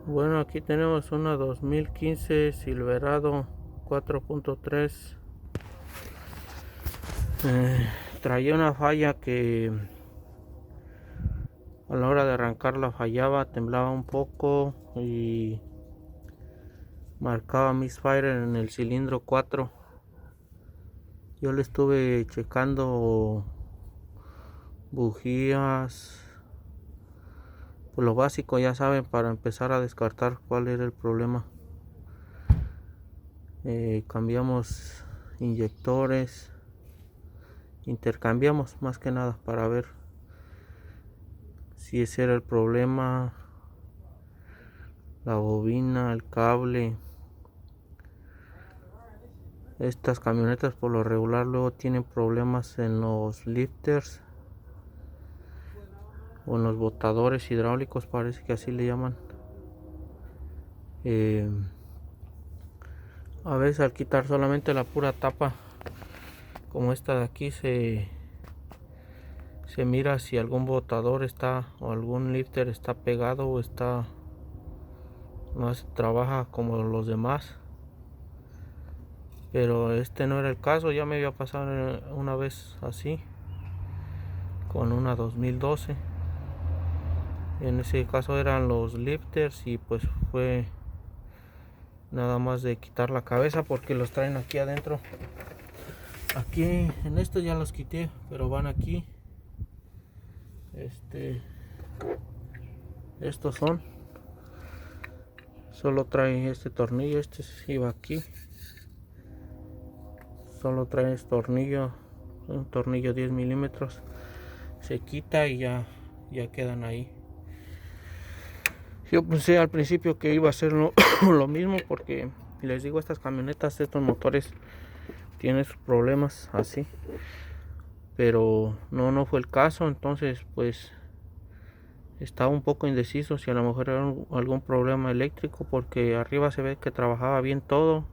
Bueno, aquí tenemos una 2015 Silverado 4.3. Traía una falla que a la hora de arrancarla fallaba, temblaba un poco y marcaba misfire en el cilindro 4. Yo le estuve checando bujías, pues lo básico, ya saben, para empezar a descartar cuál era el problema. Cambiamos inyectores, intercambiamos más que nada para ver si ese era el problema, la bobina, el cable. Estas camionetas por lo regular luego tienen problemas en los lifters o en los botadores hidráulicos, parece que así le llaman. A veces al quitar solamente la pura tapa, como esta de aquí, se mira si algún botador está o algún lifter está pegado o está no trabaja como los demás. Pero este no era el caso, ya me había pasado una vez así con una 2012. En ese caso eran los lifters y pues fue nada más de quitar la cabeza porque los traen aquí adentro. Aquí en esto ya los quité, pero van aquí. Estos son. Solo trae este tornillo, este iba aquí. Solo trae este tornillo, un tornillo 10 milímetros. Se quita y ya quedan ahí. Yo pensé al principio que iba a ser lo mismo porque les digo, estas camionetas, estos motores tienen sus problemas así, pero no fue el caso. Entonces pues estaba un poco indeciso si a lo mejor era algún problema eléctrico, porque arriba se ve que trabajaba bien todo.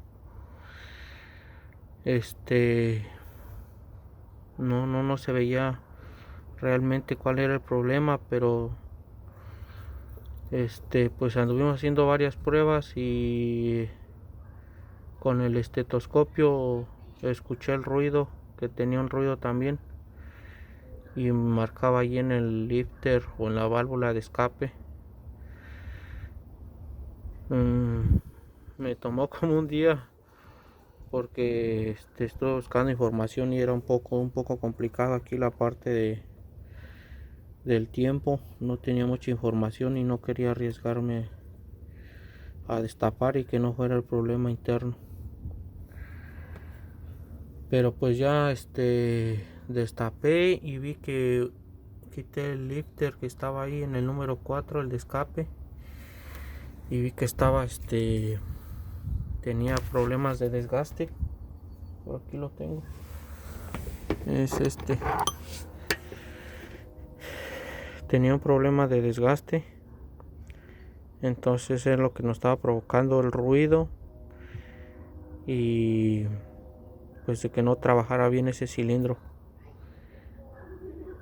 No se veía realmente cuál era el problema, pero pues anduvimos haciendo varias pruebas y con el estetoscopio escuché el ruido, que tenía un ruido también, y marcaba ahí en el lifter o en la válvula de escape. Me tomó como un día porque estuve buscando información y era un poco complicado aquí la parte del tiempo. No tenía mucha información y no quería arriesgarme a destapar y que no fuera el problema interno. Pero pues ya destapé y vi que quité el lifter que estaba ahí en el número 4, el de escape, y vi que estaba tenía problemas de desgaste. Por aquí lo tengo, es tenía un problema de desgaste. Entonces es lo que nos estaba provocando el ruido y pues de que no trabajara bien ese cilindro.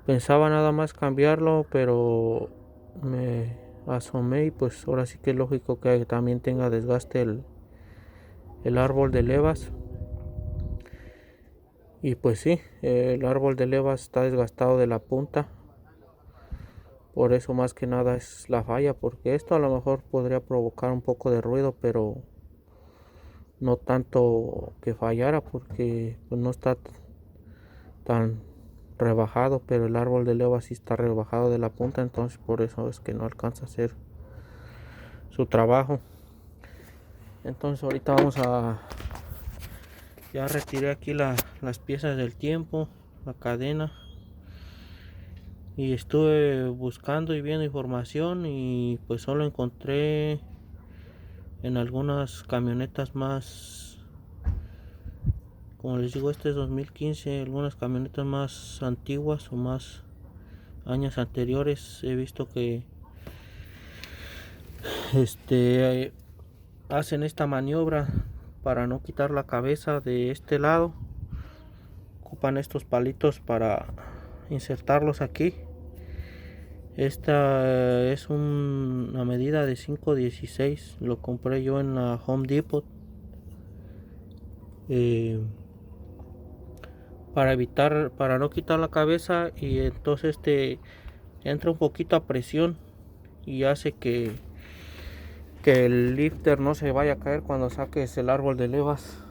Pensaba nada más cambiarlo, pero me asomé y pues ahora sí que es lógico que también tenga desgaste el árbol de levas. Y pues sí, el árbol de levas está desgastado de la punta. Por eso más que nada es la falla, porque esto a lo mejor podría provocar un poco de ruido, pero no tanto que fallara, porque pues no está tan rebajado, pero el árbol de leva sí está rebajado de la punta, entonces por eso es que no alcanza a hacer su trabajo. Entonces ahorita ya retiré aquí las piezas del tiempo, la cadena, y estuve buscando y viendo información y pues solo encontré en algunas camionetas más, como les digo, este es 2015, algunas camionetas más antiguas o más años anteriores. He visto que hacen esta maniobra para no quitar la cabeza de este lado. Ocupan estos palitos para insertarlos aquí. Esta es una medida de 5.16. Lo compré yo en la Home Depot. Para no quitar la cabeza, y entonces entra un poquito a presión y hace que el lifter no se vaya a caer cuando saques el árbol de levas.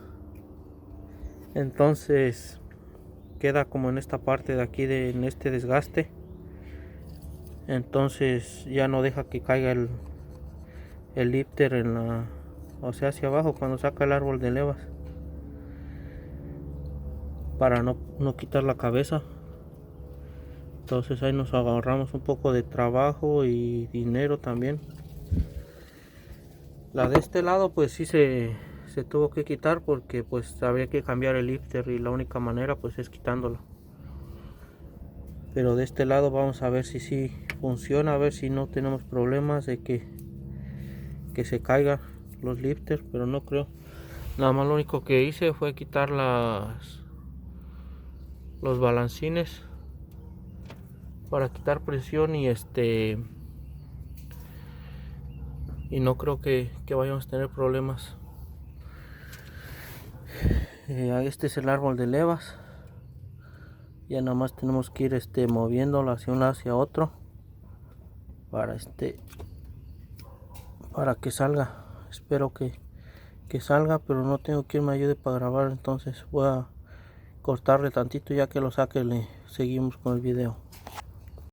Entonces queda como en esta parte de aquí, en este desgaste. Entonces ya no deja que caiga el lifter o sea, hacia abajo cuando saca el árbol de levas, para no quitar la cabeza. Entonces ahí nos ahorramos un poco de trabajo y dinero también. La de este lado pues sí se tuvo que quitar porque pues había que cambiar el lifter, y la única manera pues es quitándolo. Pero de este lado vamos a ver si sí funciona, a ver si no tenemos problemas de que se caigan los lifters, pero no creo. Nada más lo único que hice fue quitar los balancines para quitar presión, y no creo que vayamos a tener problemas. Este es el árbol de levas. Ya nada más tenemos que ir moviéndolo hacia un lado hacia otro para para que salga. Espero que salga, pero no tengo quien me ayude para grabar, entonces voy a cortarle tantito. Ya que lo saque le seguimos con el video.